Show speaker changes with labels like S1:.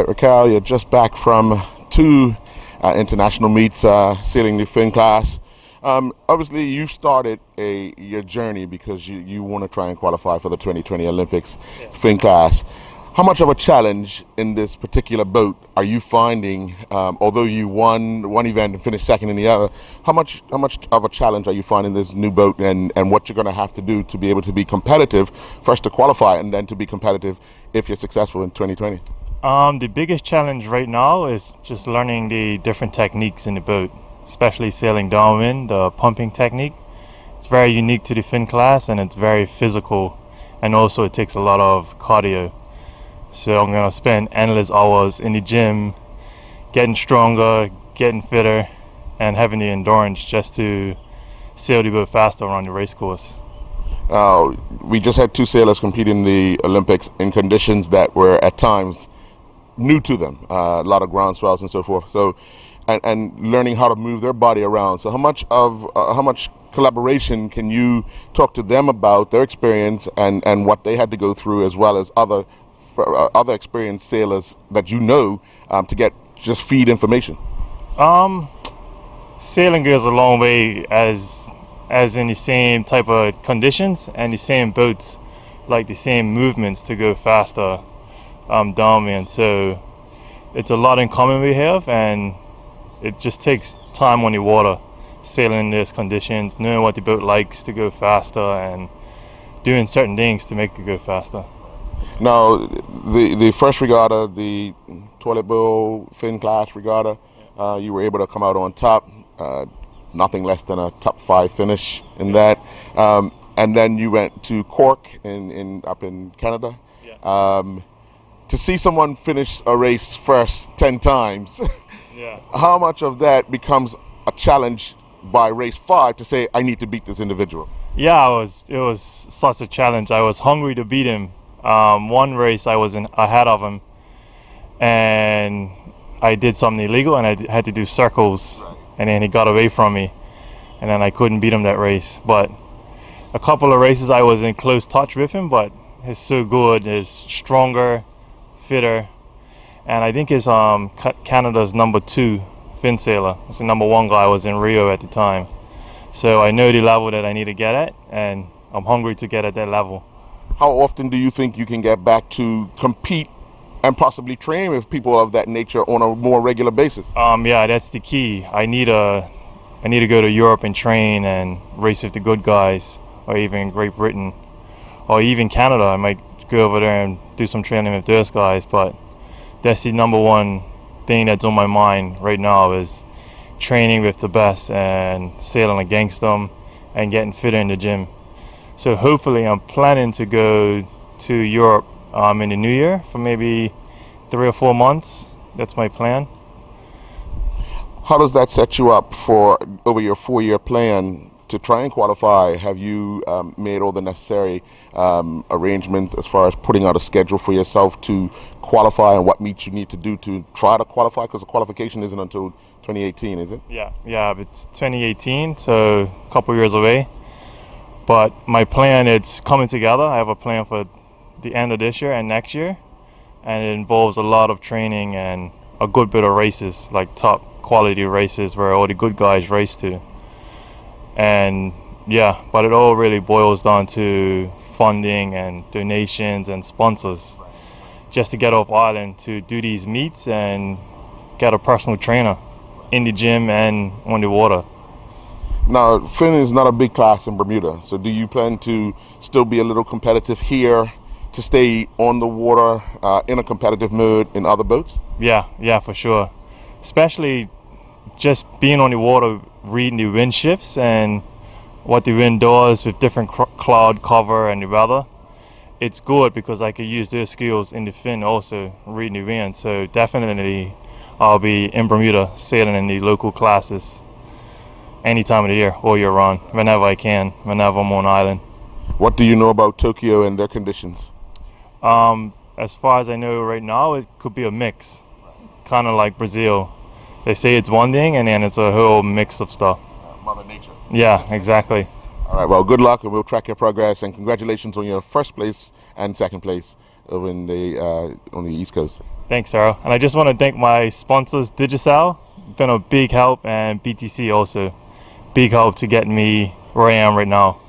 S1: right, Rockal, you're just back from two international meets, sailing the fin class. Obviously, you've started your journey because you want to try and qualify for the 2020 Olympics fin class. How much of a challenge in this particular boat are you finding? Although you won one event and finished second in the other, how much of a challenge are you finding this new boat, and what you're going to have to do to be able to be competitive, first to qualify and then to be competitive if you're successful in 2020?
S2: The biggest challenge right now is just learning the different techniques in the boat, especially sailing downwind, the pumping technique. It's very unique to the fin class, and it's very physical, and also it takes a lot of cardio. So I'm going to spend endless hours in the gym, getting stronger, getting fitter, and having the endurance just to sail the boat faster around the race course.
S1: We just had two sailors compete in the Olympics in conditions that were at times new to them, a lot of ground swells and so forth. So, and learning how to move their body around. So how much collaboration can you talk to them about their experience and what they had to go through, as well as other experienced sailors that to get just feed information?
S2: Sailing goes a long way as in the same type of conditions and the same boats, like the same movements to go faster downwind. So it's a lot in common we have, and it just takes time on the water, sailing in those conditions, knowing what the boat likes to go faster and doing certain things to make it go faster.
S1: Now, the first regatta, the toilet bowl fin class regatta, you were able to come out on top, nothing less than a top 5 finish in that. And then you went to Cork up in Canada. To see someone finish a race first 10 times, how much of that becomes a challenge by race 5 to say, I need to beat this individual?
S2: Yeah, it was such a challenge. I was hungry to beat him. One race I was ahead of him, and I did something illegal, and I had to do circles, and then he got away from me, and then I couldn't beat him that race. But a couple of races I was in close touch with him, but he's so good, he's stronger, fitter, and I think he's Canada's number 2 fin sailor. It's the number 1 guy. I was in Rio at the time, so I know the level that I need to get at, and I'm hungry to get at that level.
S1: How often do you think you can get back to compete and possibly train with people of that nature on a more regular basis?
S2: Yeah, that's the key. I need to go to Europe and train and race with the good guys, or even Great Britain, or even Canada. I might go over there and do some training with those guys. But that's the number 1 thing that's on my mind right now, is training with the best and sailing against them and getting fitter in the gym. So hopefully I'm planning to go to Europe in the new year for maybe 3 or 4 months. That's my plan.
S1: How does that set you up for over your 4-year plan to try and qualify? Have you made all the necessary arrangements as far as putting out a schedule for yourself to qualify, and what meets you need to do to try to qualify? Because the qualification isn't until 2018, is it?
S2: Yeah, it's 2018, so a couple years away. But my plan, it's coming together. I have a plan for the end of this year and next year, and it involves a lot of training and a good bit of races, like top quality races where all the good guys race to. And yeah, but it all really boils down to funding and donations and sponsors, just to get off island to do these meets and get a personal trainer in the gym and on the water.
S1: Now, fin is not a big class in Bermuda, so do you plan to still be a little competitive here to stay on the water in a competitive mode in other boats?
S2: Yeah, for sure. Especially just being on the water, reading the wind shifts and what the wind does with different cloud cover and the weather. It's good because I could use those skills in the fin also, reading the wind. So definitely I'll be in Bermuda sailing in the local classes any time of the year, all year round, whenever I can, whenever I'm on island.
S1: What do you know about Tokyo and their conditions?
S2: As far as I know right now, it could be a mix, kind of like Brazil. They say it's one thing, and then it's a whole mix of stuff.
S1: Mother Nature.
S2: Yeah, exactly.
S1: All right, well, good luck, and we'll track your progress, and congratulations on your first place and second place over on the East Coast.
S2: Thanks, Sarah. And I just want to thank my sponsors, Digicel, been a big help, and BTC also, big help to get me where I am right now.